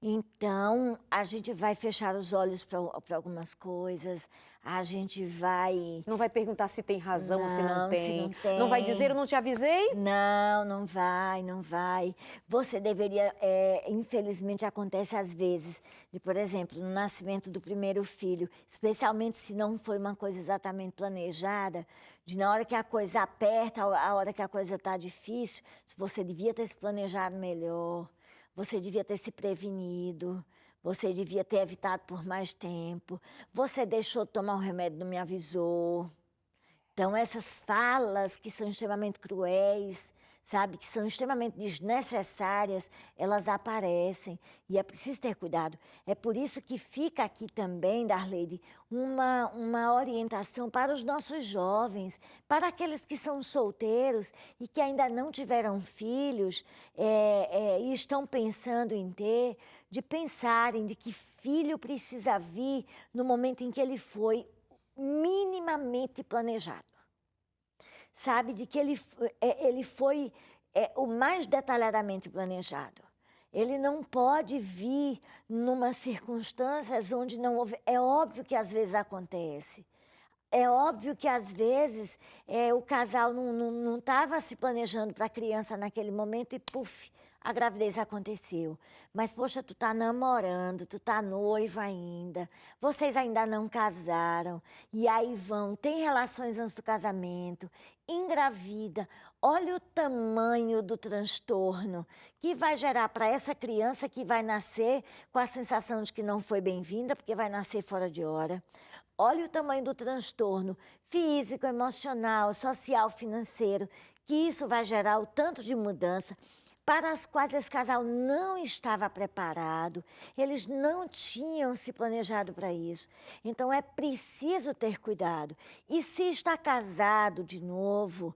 então a gente vai fechar os olhos para algumas coisas, a gente vai... Não vai perguntar se tem razão ou se não se tem. não tem. Não vai dizer, eu não te avisei? Não, não vai, não vai. Você deveria, infelizmente acontece às vezes, de, por exemplo, no nascimento do primeiro filho, especialmente se não foi uma coisa exatamente planejada, de na hora que a coisa aperta, a hora que a coisa está difícil, você devia ter se planejado melhor, você devia ter se prevenido, você devia ter evitado por mais tempo, você deixou de tomar o remédio, não me avisou. Então, essas falas que são extremamente cruéis, sabe, que são extremamente desnecessárias, elas aparecem e é preciso ter cuidado. É por isso que fica aqui também, Darleide, uma orientação para os nossos jovens, para aqueles que são solteiros e que ainda não tiveram filhos e estão pensando em ter, de pensarem de que filho precisa vir no momento em que ele foi minimamente planejado. Sabe, de que ele foi o mais detalhadamente planejado. Ele não pode vir numas circunstâncias onde não houve... É óbvio que às vezes acontece. É óbvio que às vezes o casal não estava se planejando para a criança naquele momento e, puf, a gravidez aconteceu. Mas, poxa, tu tá namorando, tu tá noiva ainda, vocês ainda não casaram, e aí tem relações antes do casamento, engravida. Olha o tamanho do transtorno que vai gerar para essa criança que vai nascer com a sensação de que não foi bem-vinda, porque vai nascer fora de hora. Olha o tamanho do transtorno físico, emocional, social, financeiro, que isso vai gerar o tanto de mudança para as quais esse casal não estava preparado, eles não tinham se planejado para isso. Então, é preciso ter cuidado. E se está casado de novo,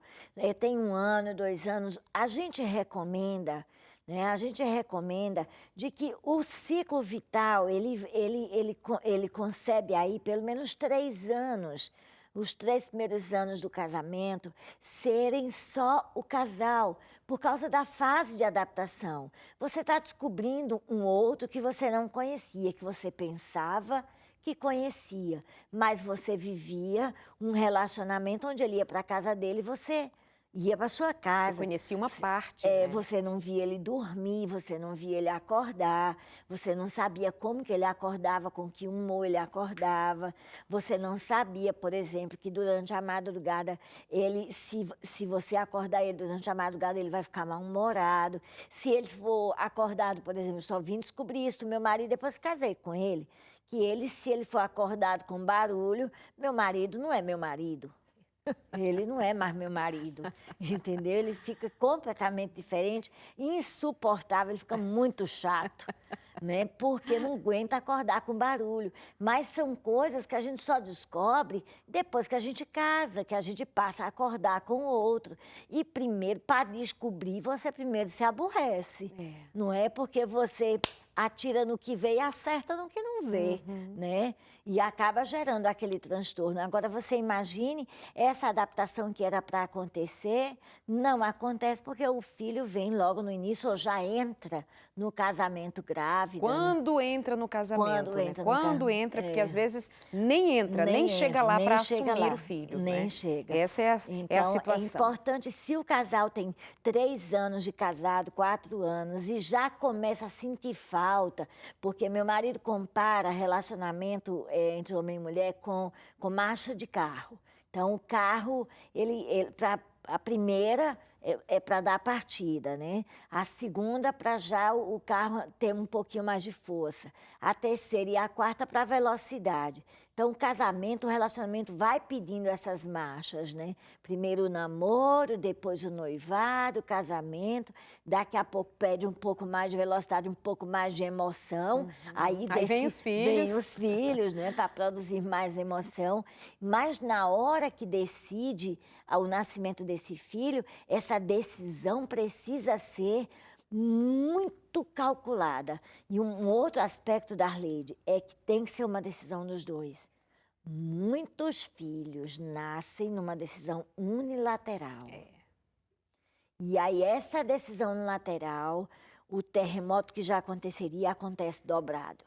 tem 1 ano, 2 anos, a gente recomenda de que o ciclo vital, ele concebe aí pelo menos 3 anos os 3 primeiros anos do casamento, serem só o casal, por causa da fase de adaptação. Você está descobrindo um outro que você não conhecia, que você pensava que conhecia, mas você vivia um relacionamento onde ele ia para a casa dele e você ia para sua Você casa. conhecia uma parte, né? Você não via ele dormir, você não via ele acordar, você não sabia como que ele acordava, com que humor ele acordava, você não sabia, por exemplo, que durante a madrugada, se você acordar ele durante a madrugada, ele vai ficar mal-humorado. Se ele for acordado, por exemplo, eu só vim descobrir isso do meu marido depois que casei com ele, que se ele for acordado com barulho, meu marido não é meu marido. Ele não é mais meu marido, entendeu? Ele fica completamente diferente, insuportável, ele fica muito chato, né? Porque não aguenta acordar com barulho. Mas são coisas que a gente só descobre depois que a gente casa, que a gente passa a acordar com o outro. E primeiro, para descobrir, você primeiro se aborrece. Não é porque você atira no que vê e acerta no que não vê, né? E acaba gerando aquele transtorno. Agora, você imagine essa adaptação que era para acontecer, não acontece porque o filho vem logo no início ou já entra no casamento grávida. Quando entra no casamento, Quando né? entra no Quando casamento, entra, porque às vezes nem entra, nem chega entra, lá nem para chega assumir lá, o filho, nem né? chega. Essa é a Então, situação. é importante, se o casal tem 3 anos de casado, 4 anos, e já começa a sentir falta, porque meu marido compara relacionamento entre homem e mulher com marcha de carro. Então, o carro, a primeira é para dar a partida, né? A segunda, para já o carro ter um pouquinho mais de força. A terceira e a quarta, para velocidade. Então, o casamento, o relacionamento vai pedindo essas marchas, né? Primeiro o namoro, depois o noivado, o casamento. Daqui a pouco pede um pouco mais de velocidade, um pouco mais de emoção. Aí vem os filhos. Vem os filhos, né? Para produzir mais emoção. Mas na hora que decide o nascimento desse filho, essa decisão precisa ser muito calculada. E um outro aspecto da Arleide é que tem que ser uma decisão dos dois. Muitos filhos nascem numa decisão unilateral. E aí essa decisão unilateral, o terremoto que já aconteceria, acontece dobrado.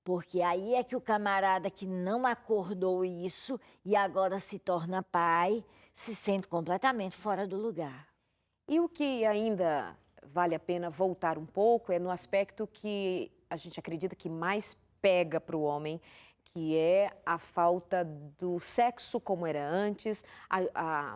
Porque aí é que o camarada que não acordou isso e agora se torna pai, se sente completamente fora do lugar. E o que ainda vale a pena voltar um pouco é no aspecto que a gente acredita que mais pega para o homem, que é a falta do sexo como era antes,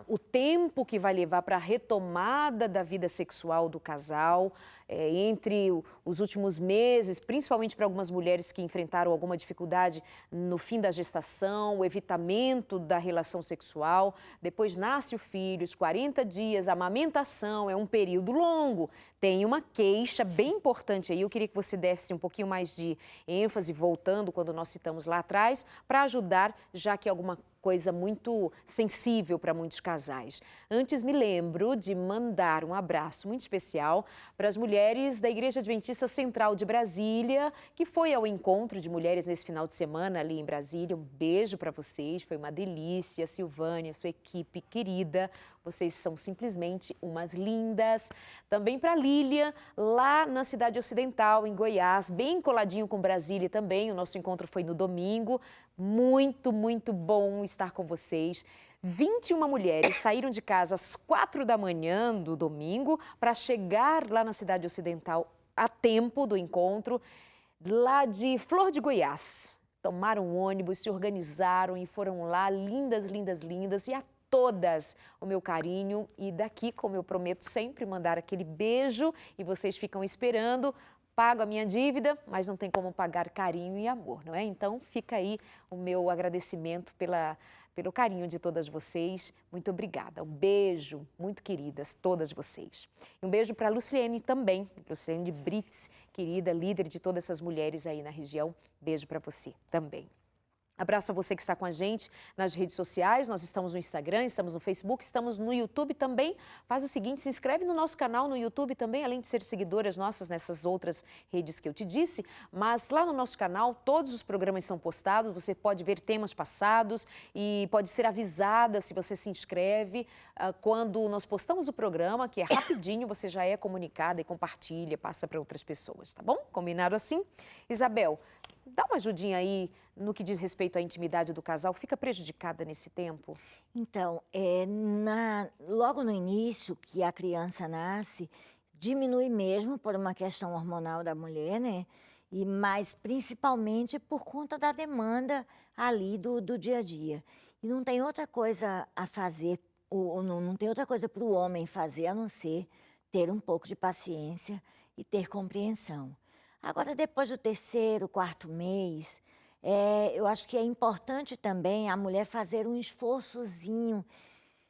o tempo que vai levar para a retomada da vida sexual do casal, entre os últimos meses, principalmente para algumas mulheres que enfrentaram alguma dificuldade no fim da gestação, o evitamento da relação sexual, depois nasce o filho, os 40 dias, a amamentação, é um período longo. Tem uma queixa bem importante aí, eu queria que você desse um pouquinho mais de ênfase, voltando quando nós citamos lá atrás, para ajudar, já que é alguma coisa muito sensível para muitos casais. Antes, me lembro de mandar um abraço muito especial para as mulheres da Igreja Adventista Central de Brasília, que foi ao encontro de mulheres nesse final de semana ali em Brasília. Um beijo para vocês, foi uma delícia. Silvânia, sua equipe querida, vocês são simplesmente umas lindas. Também para Lília, lá na cidade ocidental, em Goiás, bem coladinho com Brasília também. O nosso encontro foi no domingo. Muito, muito bom estar com vocês. 21 mulheres saíram de casa às 4 da manhã do domingo para chegar lá na cidade ocidental a tempo do encontro, lá de Flor de Goiás. Tomaram um ônibus, se organizaram e foram lá, lindas, lindas, lindas. E a todas o meu carinho. E daqui, como eu prometo sempre, mandar aquele beijo e vocês ficam esperando. Pago a minha dívida, mas não tem como pagar carinho e amor, não é? Então, fica aí o meu agradecimento pelo carinho de todas vocês. Muito obrigada. Um beijo, muito queridas, todas vocês. E um beijo para a Luciene também, Luciene de Brits, querida, líder de todas essas mulheres aí na região. Beijo para você também. Abraço a você que está com a gente nas redes sociais, nós estamos no Instagram, estamos no Facebook, estamos no YouTube também. Faz o seguinte, se inscreve no nosso canal no YouTube também, além de ser seguidoras nossas nessas outras redes que eu te disse. Mas lá no nosso canal, todos os programas são postados, você pode ver temas passados e pode ser avisada se você se inscreve. Quando nós postamos o programa, que é rapidinho, você já é comunicada e compartilha, passa para outras pessoas, tá bom? Combinado assim? Isabel, dá uma ajudinha aí no que diz respeito à intimidade do casal. Fica prejudicada nesse tempo? Então, logo no início que a criança nasce, diminui mesmo por uma questão hormonal da mulher, né? Mas principalmente por conta da demanda ali do dia a dia. E não tem outra coisa a fazer, não tem outra coisa para o homem fazer a não ser ter um pouco de paciência e ter compreensão. Agora, depois do 3º, 4º mês, eu acho que é importante também a mulher fazer um esforçozinho.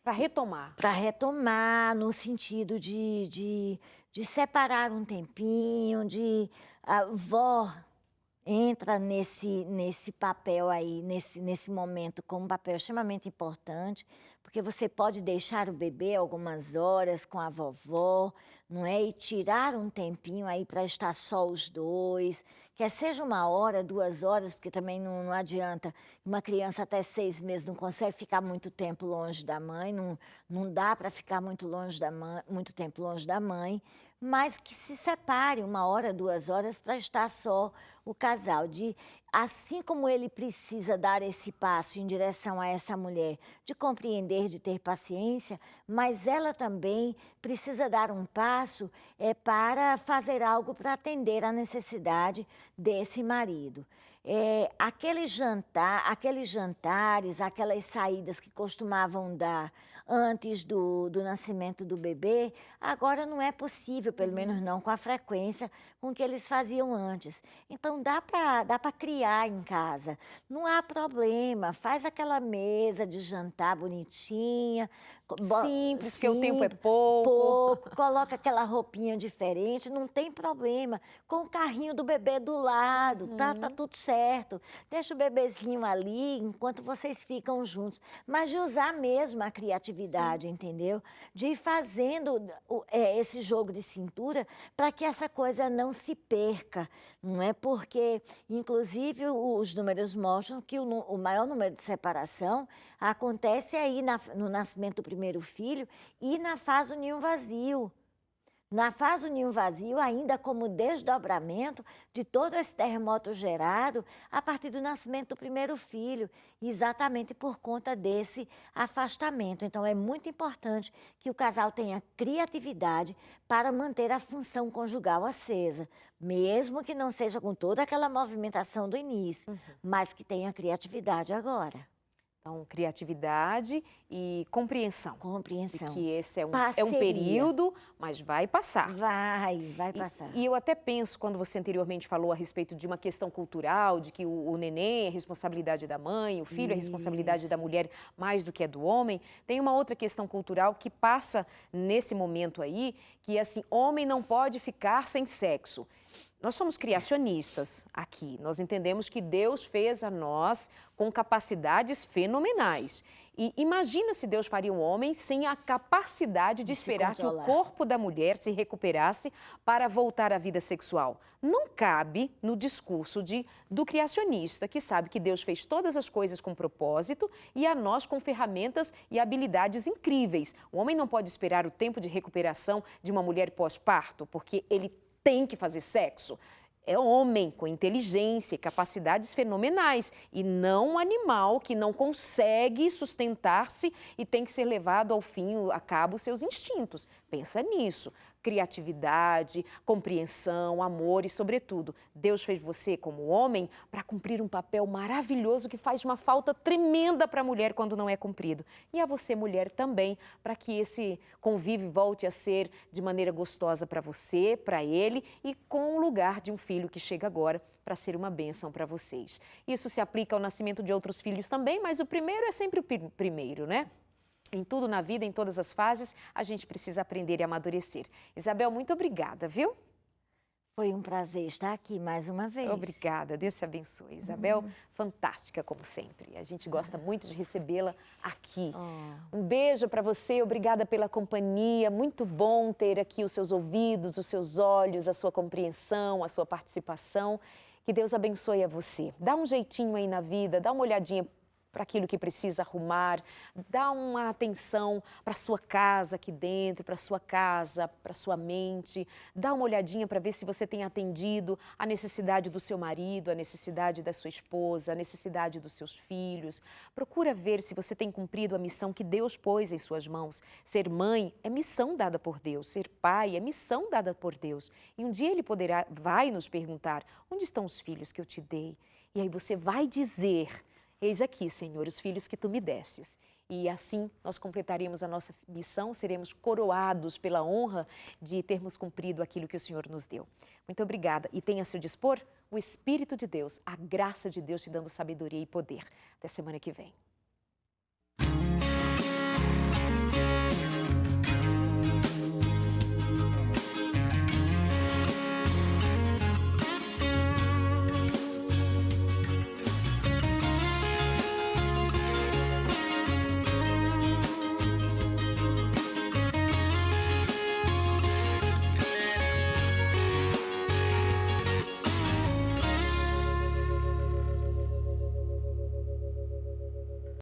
Para retomar. Para retomar, no sentido de separar um tempinho, a vó entra nesse papel aí, nesse momento, como um papel extremamente importante, porque você pode deixar o bebê algumas horas com a vovó, não é? E tirar um tempinho aí para estar só os dois, quer seja 1 hora, 2 horas, porque também não adianta, uma criança até 6 meses não consegue ficar muito tempo longe da mãe, não dá para ficar muito tempo longe da mãe, mas que se separe 1 hora, 2 horas para estar só o casal. Assim como ele precisa dar esse passo em direção a essa mulher, de compreender, de ter paciência, mas ela também precisa dar um passo para fazer algo para atender a necessidade desse marido. Aqueles jantares, aquelas saídas que costumavam dar antes do nascimento do bebê, agora não é possível, pelo menos não com a frequência com que eles faziam antes. Então dá para criar em casa, não há problema, faz aquela mesa de jantar bonitinha. Simples, porque o tempo é pouco. Coloca aquela roupinha diferente, não tem problema. Com o carrinho do bebê do lado, tá tudo certo. Deixa o bebezinho ali enquanto vocês ficam juntos. Mas de usar mesmo a criatividade, entendeu? De ir fazendo esse jogo de cintura para que essa coisa não se perca, não é? Porque, inclusive, os números mostram que o maior número de separação acontece aí no nascimento do primeiro filho e na fase do ninho vazio. Na fase do ninho vazio, ainda como desdobramento de todo esse terremoto gerado a partir do nascimento do primeiro filho, exatamente por conta desse afastamento. Então, é muito importante que o casal tenha criatividade para manter a função conjugal acesa, mesmo que não seja com toda aquela movimentação do início, mas que tenha criatividade agora. Então, criatividade e compreensão. Compreensão. De que esse é um período, mas vai passar. Vai passar. E eu até penso, quando você anteriormente falou a respeito de uma questão cultural, de que o neném é responsabilidade da mãe, o filho é responsabilidade da mulher mais do que é do homem, tem uma outra questão cultural que passa nesse momento aí, que é assim, homem não pode ficar sem sexo. Nós somos criacionistas aqui, nós entendemos que Deus fez a nós com capacidades fenomenais. E imagina se Deus faria um homem sem a capacidade de esperar que o corpo da mulher se recuperasse para voltar à vida sexual. Não cabe no discurso do criacionista, que sabe que Deus fez todas as coisas com propósito e a nós com ferramentas e habilidades incríveis. O homem não pode esperar o tempo de recuperação de uma mulher pós-parto, porque ele tem que fazer sexo. É homem com inteligência e capacidades fenomenais e não um animal que não consegue sustentar-se e tem que ser levado ao fim, a cabo, seus instintos. Pensa nisso. Criatividade, compreensão, amor e, sobretudo, Deus fez você como homem para cumprir um papel maravilhoso que faz uma falta tremenda para a mulher quando não é cumprido. E a você, mulher, também, para que esse convívio volte a ser de maneira gostosa para você, para ele e com o lugar de um filho que chega agora para ser uma bênção para vocês. Isso se aplica ao nascimento de outros filhos também, mas o primeiro é sempre o primeiro, né? Em tudo na vida, em todas as fases, a gente precisa aprender e amadurecer. Isabel, muito obrigada, viu? Foi um prazer estar aqui mais uma vez. Obrigada, Deus te abençoe. Isabel, fantástica como sempre. A gente gosta muito de recebê-la aqui. Um beijo para você, obrigada pela companhia. Muito bom ter aqui os seus ouvidos, os seus olhos, a sua compreensão, a sua participação. Que Deus abençoe a você. Dá um jeitinho aí na vida, dá uma olhadinha para aquilo que precisa arrumar, dá uma atenção para a sua casa aqui dentro, para a sua casa, para a sua mente, dá uma olhadinha para ver se você tem atendido a necessidade do seu marido, a necessidade da sua esposa, a necessidade dos seus filhos. Procura ver se você tem cumprido a missão que Deus pôs em suas mãos. Ser mãe é missão dada por Deus, ser pai é missão dada por Deus. E um dia Ele vai nos perguntar, onde estão os filhos que eu te dei? E aí você vai dizer, eis aqui, Senhor, os filhos que Tu me destes. E assim nós completaremos a nossa missão, seremos coroados pela honra de termos cumprido aquilo que o Senhor nos deu. Muito obrigada. E tenha a seu dispor o Espírito de Deus, a graça de Deus te dando sabedoria e poder. Até semana que vem.